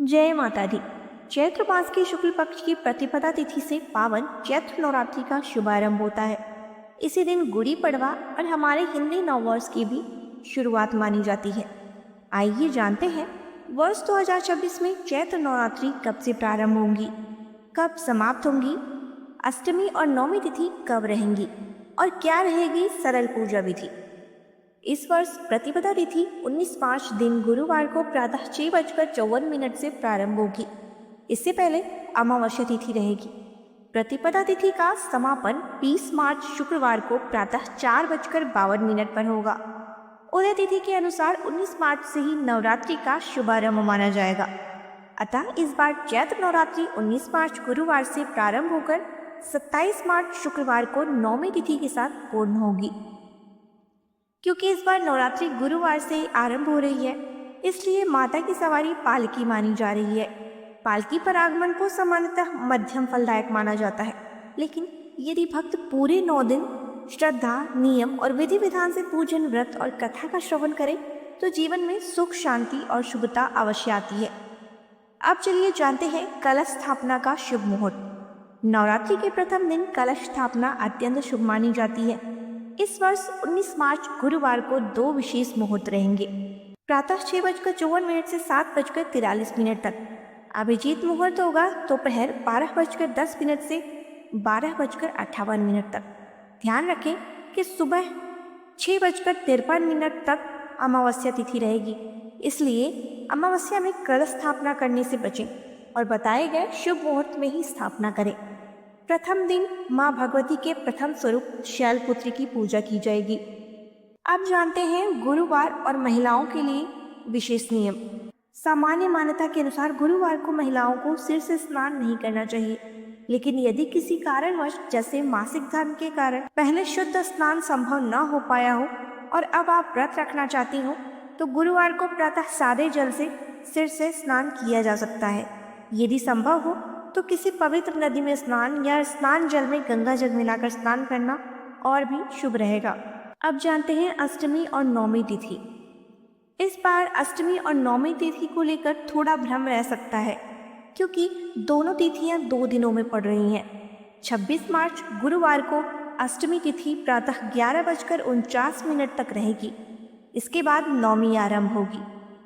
जय माता दी। चैत्र मास की शुक्ल पक्ष की प्रतिपदा तिथि से पावन चैत्र नवरात्रि का शुभारंभ होता है। इसी दिन गुड़ी पड़वा और हमारे हिंदी नववर्ष की भी शुरुआत मानी जाती है। आइए जानते हैं वर्ष 2026 में चैत्र नवरात्रि कब से प्रारंभ होंगी, कब समाप्त होंगी, अष्टमी और नवमी तिथि कब रहेंगी और क्या रहेगी सरल पूजा विधि। इस वर्ष प्रतिपदा तिथि 19 मार्च दिन गुरुवार को प्रातः 6:54 से प्रारंभ होगी। इससे पहले अमावस्या तिथि रहेगी। प्रतिपदा तिथि का समापन 20 मार्च शुक्रवार को प्रातः 4:52 पर होगा। उदय तिथि के अनुसार 19 मार्च से ही नवरात्रि का शुभारंभ माना जाएगा। अतः इस बार चैत्र नवरात्रि 19 मार्च गुरुवार से प्रारंभ होकर 27 मार्च शुक्रवार को नौमी तिथि के साथ पूर्ण होगी। क्योंकि इस बार नवरात्रि गुरुवार से आरंभ हो रही है, इसलिए माता की सवारी पालकी मानी जा रही है। पालकी पर आगमन को सामान्यतः मध्यम फलदायक माना जाता है, लेकिन यदि भक्त पूरे 9 दिन श्रद्धा, नियम और विधि विधान से पूजन, व्रत और कथा का श्रवण करे तो जीवन में सुख, शांति और शुभता अवश्य आती है। अब चलिए जानते हैं कलश स्थापना का शुभ मुहूर्त। नवरात्रि के प्रथम दिन कलश स्थापना अत्यंत शुभ मानी जाती है। इस वर्ष 19 मार्च गुरुवार को 2 विशेष मुहूर्त रहेंगे। प्रातः 6:54 से 7:43 तक अभिजीत मुहूर्त होगा। दोपहर 12:10 से 12:58 तक। ध्यान रखें कि सुबह 6:53 तक अमावस्या तिथि रहेगी, इसलिए अमावस्या में कलश स्थापना करने से बचें और बताए गए शुभ मुहूर्त में ही स्थापना करें। प्रथम दिन मां भगवती के प्रथम स्वरूप शैलपुत्री की पूजा की जाएगी। अब जानते हैं गुरुवार और महिलाओं के लिए विशेष नियम। सामान्य मान्यता के अनुसार गुरुवार को महिलाओं को सिर से स्नान नहीं करना चाहिए, लेकिन यदि किसी कारणवश जैसे मासिक धर्म के कारण पहले शुद्ध स्नान संभव न हो पाया हो और अब आप व्रत रखना चाहती हो, तो गुरुवार को प्रातः सादे जल से सिर से स्नान किया जा सकता है। यदि संभव हो तो किसी पवित्र नदी में स्नान या स्नान जल में गंगा जल मिलाकर स्नान करना और भी शुभ रहेगा। अब जानते हैं अष्टमी और नवमी तिथि। इस बार अष्टमी और नवमी तिथि को लेकर थोड़ा भ्रम रह सकता है, क्योंकि दोनों तिथियां 2 दिनों में पड़ रही हैं। 26 मार्च गुरुवार को अष्टमी तिथि प्रातः 11:49 तक रहेगी। इसके बाद नवमी आरंभ होगी।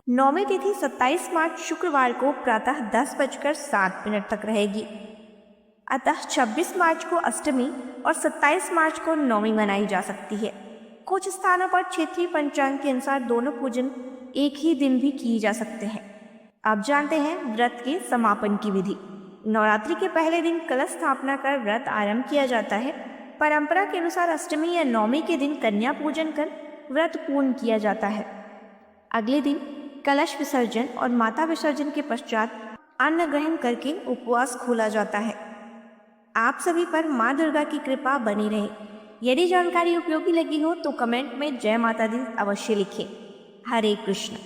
नौमी तिथि 27 मार्च शुक्रवार को प्रातः 10:07 तक रहेगी। अतः 26 मार्च को अष्टमी और 27 मार्च को नवमी मनाई जा सकती है। कुछ स्थानों पर क्षेत्रीय पंचांग के अनुसार दोनों पूजन एक ही दिन भी किए जा सकते हैं। अब जानते हैं व्रत के समापन की विधि। नवरात्रि के पहले दिन कलश स्थापना कर व्रत आरंभ किया जाता है। परंपरा के अनुसार अष्टमी या नवमी के दिन कन्या पूजन कर व्रत पूर्ण किया जाता है। अगले दिन कलश विसर्जन और माता विसर्जन के पश्चात अन्न ग्रहण करके उपवास खोला जाता है। आप सभी पर माँ दुर्गा की कृपा बनी रहे। यदि जानकारी उपयोगी लगी हो तो कमेंट में जय माता दी अवश्य लिखें। हरे कृष्ण।